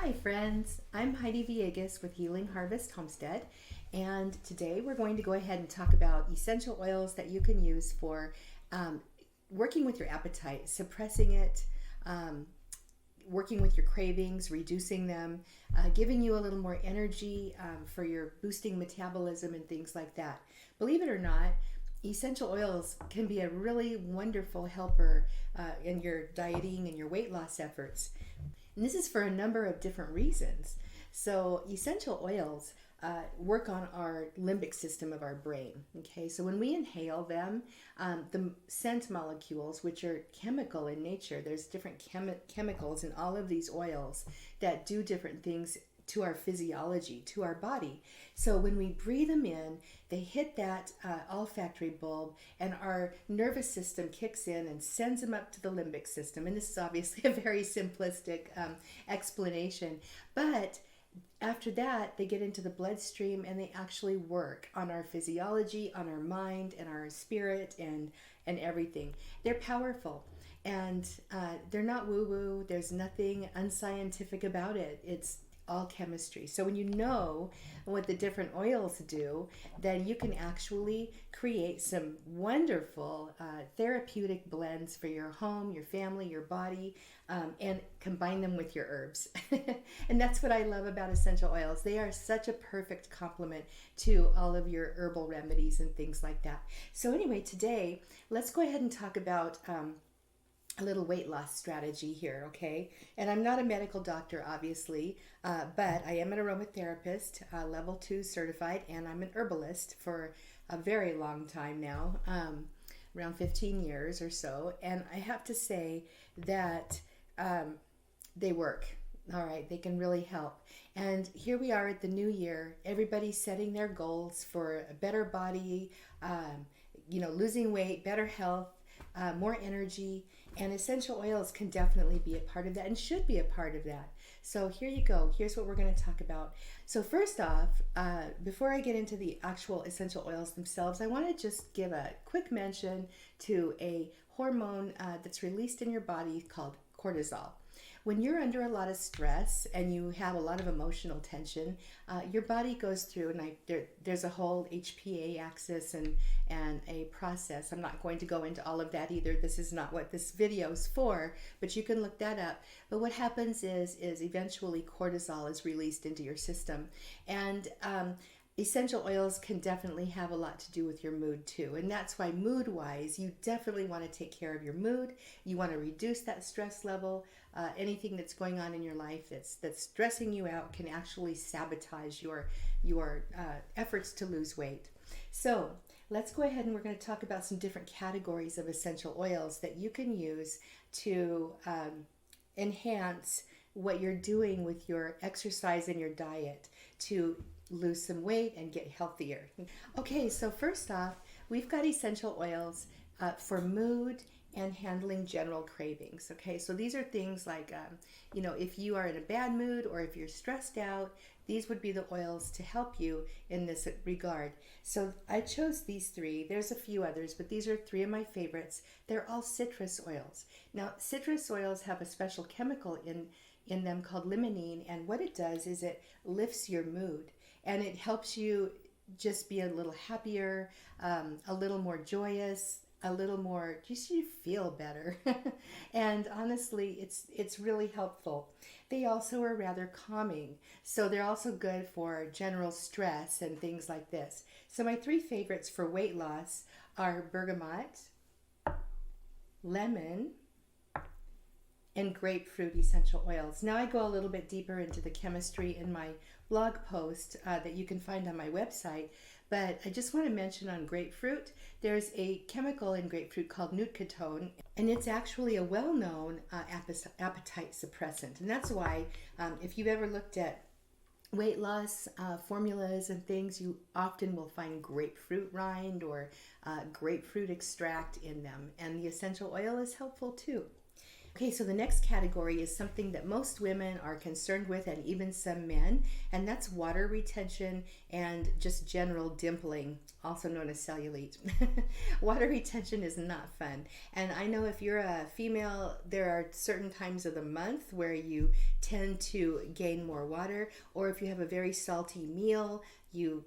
Hi friends, I'm Heidi Villegas with Healing Harvest Homestead, and today we're going to go ahead and talk about essential oils that you can use for um, working with your appetite, suppressing it, um, working with your cravings, reducing them, giving you a little more energy for your boosting metabolism and things like that. Believe it or not, essential oils can be a really wonderful helper in your dieting and your weight loss efforts. And this is for a number of different reasons. So, essential oils work on our limbic system of our brain. Okay, so when we inhale them, the scent molecules, which are chemical in nature, there's different chemicals in all of these oils that do different things to our physiology, to our body. So when we breathe them in, they hit that olfactory bulb, and our nervous system kicks in and sends them up to the limbic system. And this is obviously a very simplistic explanation, but after that, they get into the bloodstream and they actually work on our physiology, on our mind, and our spirit, and everything. They're powerful. And they're not woo woo. There's nothing unscientific about it. It's all chemistry. So when you know what the different oils do, then you can actually create some wonderful therapeutic blends for your home, your family, your body, and combine them with your herbs. And that's what I love about essential oils. They are such a perfect complement to all of your herbal remedies and things like that. So anyway, today let's go ahead and talk about a little weight loss strategy here, okay? And I'm not a medical doctor, obviously, but I am an aromatherapist, level 2 certified, and I'm an herbalist for a very long time now, around 15 years or so. And I have to say that they work. All right, they can really help. And here we are at the new year. Everybody's setting their goals for a better body, losing weight, better health, more energy, and essential oils can definitely be a part of that and should be a part of that. So here you go. Here's what we're going to talk about. So first off, before I get into the actual essential oils themselves, I want to just give a quick mention to a hormone that's released in your body called cortisol. When you're under a lot of stress and you have a lot of emotional tension, your body goes through, and there's a whole HPA axis and a process. I'm not going to go into all of that either. This is not what this video is for, but you can look that up. But what happens is eventually cortisol is released into your system. And essential oils can definitely have a lot to do with your mood too. And that's why mood-wise, you definitely want to take care of your mood. You want to reduce that stress level. Anything that's going on in your life that's stressing you out can actually sabotage your efforts to lose weight. So let's go ahead and we're going to talk about some different categories of essential oils that you can use to enhance what you're doing with your exercise and your diet to lose some weight and get healthier. Okay, so first off, we've got essential oils for mood and handling general cravings. Okay, so these are things like, if you are in a bad mood or if you're stressed out, these would be the oils to help you in this regard. So I chose these three. There's a few others, but these are three of my favorites. They're all citrus oils. Now, citrus oils have a special chemical in them called limonene, and what it does is it lifts your mood and it helps you just be a little happier, a little more joyous, a little more, just you feel better. And honestly, it's really helpful. They also are rather calming, so they're also good for general stress and things like this. So my three favorites for weight loss are bergamot, lemon, and grapefruit essential oils. Now I go a little bit deeper into the chemistry in my blog post that you can find on my website, but I just want to mention on grapefruit, there's a chemical in grapefruit called nootkatone, and it's actually a well-known appetite suppressant. And that's why if you've ever looked at weight loss formulas and things, you often will find grapefruit rind or grapefruit extract in them, and the essential oil is helpful too. Okay, so the next category is something that most women are concerned with, and even some men, and that's water retention and just general dimpling, also known as cellulite. Water retention is not fun. And I know if you're a female, there are certain times of the month where you tend to gain more water, or if you have a very salty meal, you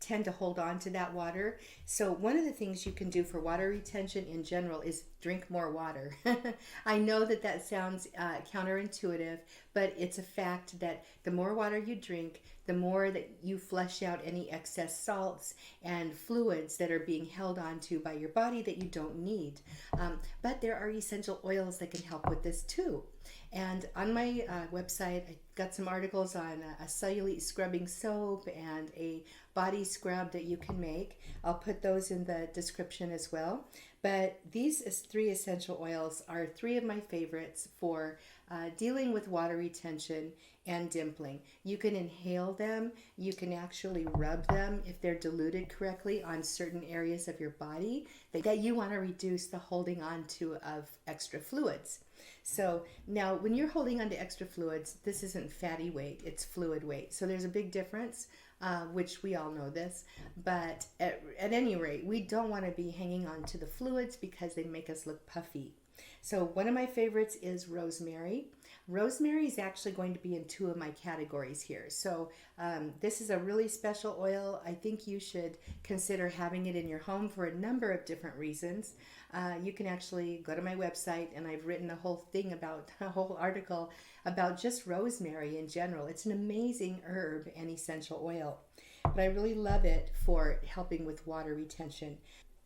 tend to hold on to that water. So one of the things you can do for water retention in general is drink more water. I know that that sounds counterintuitive, but it's a fact that the more water you drink, the more that you flush out any excess salts and fluids that are being held onto by your body that you don't need. But there are essential oils that can help with this too. And on my website, I got some articles on a cellulite scrubbing soap and a body scrub that you can make. I'll put those in the description as well. But these three essential oils are three of my favorites for dealing with water retention and dimpling. You can inhale them. You can actually rub them if they're diluted correctly on certain areas of your body that you want to reduce the holding on to of extra fluids. So now when you're holding on to extra fluids, this isn't fatty weight, it's fluid weight. So there's a big difference, which we all know this. But at any rate, we don't want to be hanging on to the fluids because they make us look puffy. So one of my favorites is rosemary. Rosemary is actually going to be in two of my categories here. So this is a really special oil. I think you should consider having it in your home for a number of different reasons. You can actually go to my website, and I've written a whole article about just rosemary in general. It's an amazing herb and essential oil, but I really love it for helping with water retention.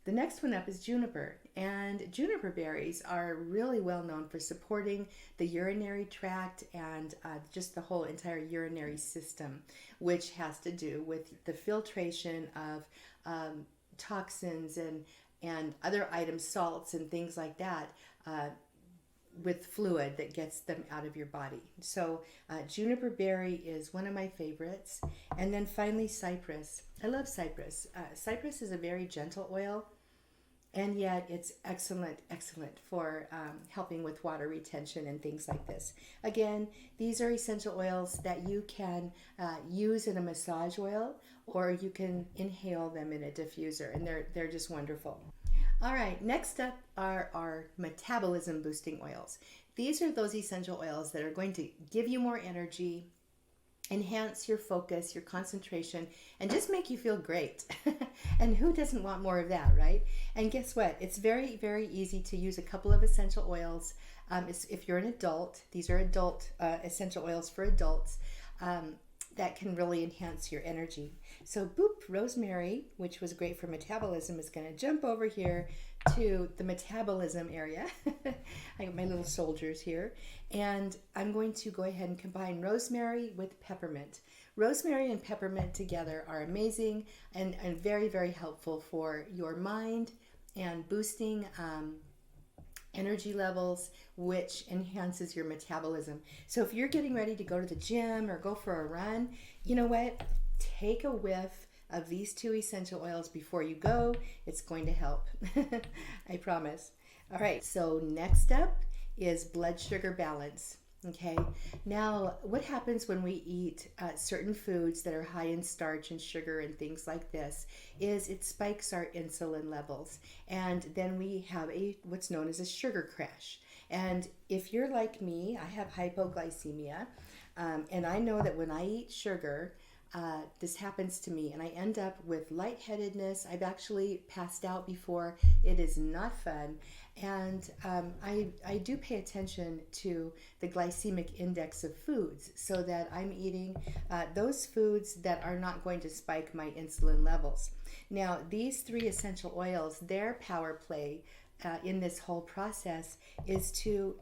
The next one up is juniper, and juniper berries are really well known for supporting the urinary tract and just the whole entire urinary system, which has to do with the filtration of toxins and other items, salts and things like that, with fluid that gets them out of your body. So juniper berry is one of my favorites. And then finally cypress. I love cypress. Cypress is a very gentle oil, and yet it's excellent for helping with water retention and things like this. Again, these are essential oils that you can use in a massage oil, or you can inhale them in a diffuser, and they're just wonderful. All right, next up are our metabolism boosting oils. These are those essential oils that are going to give you more energy, enhance your focus, your concentration, and just make you feel great. And who doesn't want more of that, right? And guess what? It's very, very easy to use a couple of essential oils. If you're an adult, these are adult essential oils for adults that can really enhance your energy. So rosemary, which was great for metabolism, is going to jump over here to the metabolism area. I got my little soldiers here. And I'm going to go ahead and combine rosemary with peppermint. Rosemary and peppermint together are amazing and very, very helpful for your mind and boosting energy levels, which enhances your metabolism. So if you're getting ready to go to the gym or go for a run, you know what? Take a whiff of these two essential oils before you go. It's going to help. I promise. All right, so next up is blood sugar balance. Okay, now what happens when we eat certain foods that are high in starch and sugar and things like this is it spikes our insulin levels, and then we have what's known as a sugar crash. And if you're like me, I have hypoglycemia, and I know that when I eat sugar, this happens to me, and I end up with lightheadedness. I've actually passed out before. It is not fun. And I do pay attention to the glycemic index of foods so that I'm eating those foods that are not going to spike my insulin levels. Now, these three essential oils, their power play in this whole process is to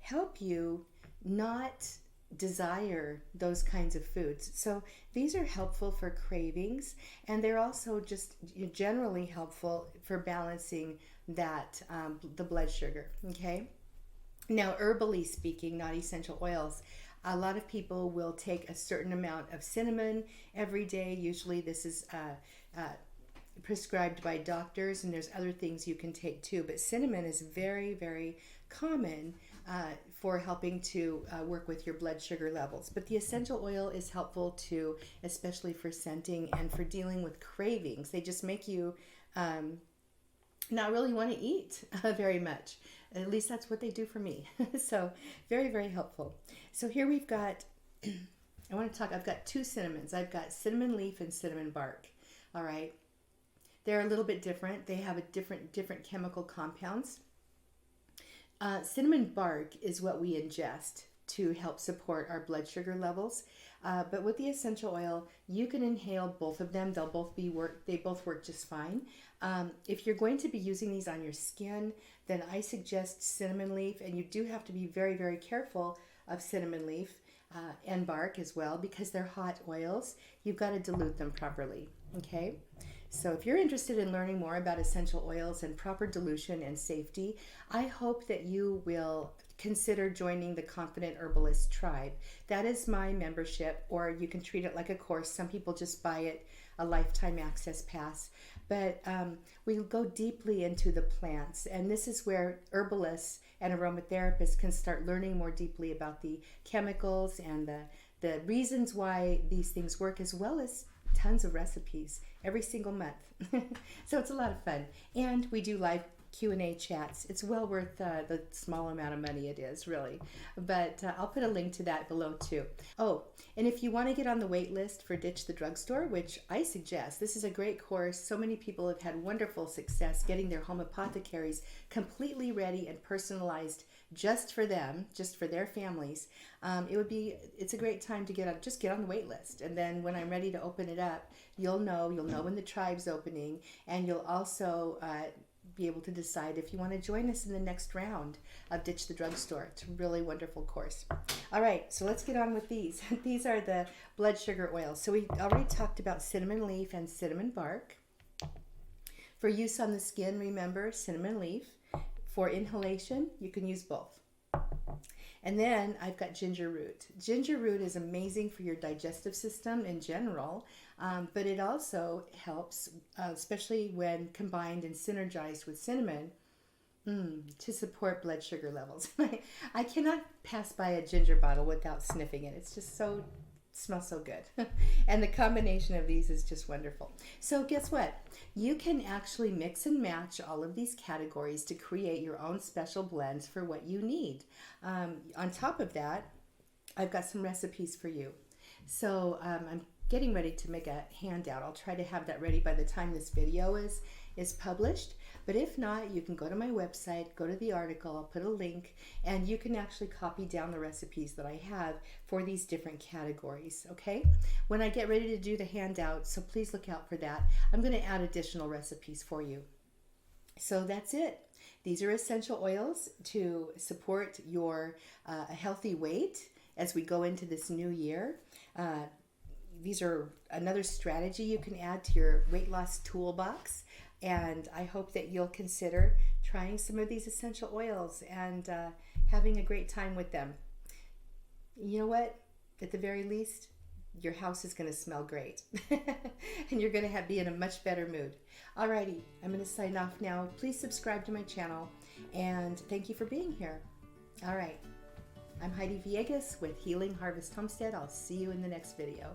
help you not desire those kinds of foods. So these are helpful for cravings, and they're also just generally helpful for balancing that the blood sugar. Okay, now herbally speaking, not essential oils, a lot of people will take a certain amount of cinnamon every day. Usually this is prescribed by doctors, and there's other things you can take too, but cinnamon is very, very common for helping to work with your blood sugar levels. But the essential oil is helpful too, especially for scenting and for dealing with cravings. They just make you not really want to eat very much. At least that's what they do for me. So very, very helpful. So here we've got, I've got two cinnamons. I've got cinnamon leaf and cinnamon bark. All right. They're a little bit different. They have a different chemical compounds. Cinnamon bark is what we ingest to help support our blood sugar levels. But with the essential oil, you can inhale both of them. They both work just fine. If you're going to be using these on your skin, then I suggest cinnamon leaf, and you do have to be very, very careful of cinnamon leaf and bark as well, because they're hot oils. You've got to dilute them properly. Okay. So if you're interested in learning more about essential oils and proper dilution and safety, I hope that you will consider joining the Confident Herbalist Tribe. That is my membership, or you can treat it like a course. Some people just buy it a lifetime access pass. But we go deeply into the plants, and this is where herbalists and aromatherapists can start learning more deeply about the chemicals and the reasons why these things work, as well as tons of recipes every single month. So it's a lot of fun. And we do live Q&A chats. It's well worth the small amount of money it is, really. But I'll put a link to that below too. Oh, and if you want to get on the wait list for Ditch the Drugstore, which I suggest, this is a great course. So many people have had wonderful success getting their home apothecaries completely ready and personalized just for them, just for their families. It's a great time to get on the wait list. And then when I'm ready to open it up, you'll know when the tribe's opening, and you'll also be able to decide if you want to join us in the next round of Ditch the Drugstore. It's a really wonderful course. All right, so let's get on with these. These are the blood sugar oils. So we already talked about cinnamon leaf and cinnamon bark. For use on the skin, remember cinnamon leaf. For inhalation, you can use both. And then I've got ginger root. Ginger root is amazing for your digestive system in general, but it also helps, especially when combined and synergized with cinnamon, to support blood sugar levels. I cannot pass by a ginger bottle without sniffing it. It's just smells so good. And the combination of these is just wonderful. So guess what? You can actually mix and match all of these categories to create your own special blends for what you need. On top of that, I've got some recipes for you. So I'm getting ready to make a handout. I'll try to have that ready by the time this video is published. But if not, you can go to my website, go to the article, I'll put a link, and you can actually copy down the recipes that I have for these different categories, okay? When I get ready to do the handout, so please look out for that, I'm going to add additional recipes for you. So that's it. These are essential oils to support your healthy weight as we go into this new year. These are another strategy you can add to your weight loss toolbox. And I hope that you'll consider trying some of these essential oils and having a great time with them. You know what? At the very least, your house is going to smell great. And you're going to be in a much better mood. Alrighty, I'm going to sign off now. Please subscribe to my channel. And thank you for being here. All right. I'm Heidi Villegas with Healing Harvest Homestead. I'll see you in the next video.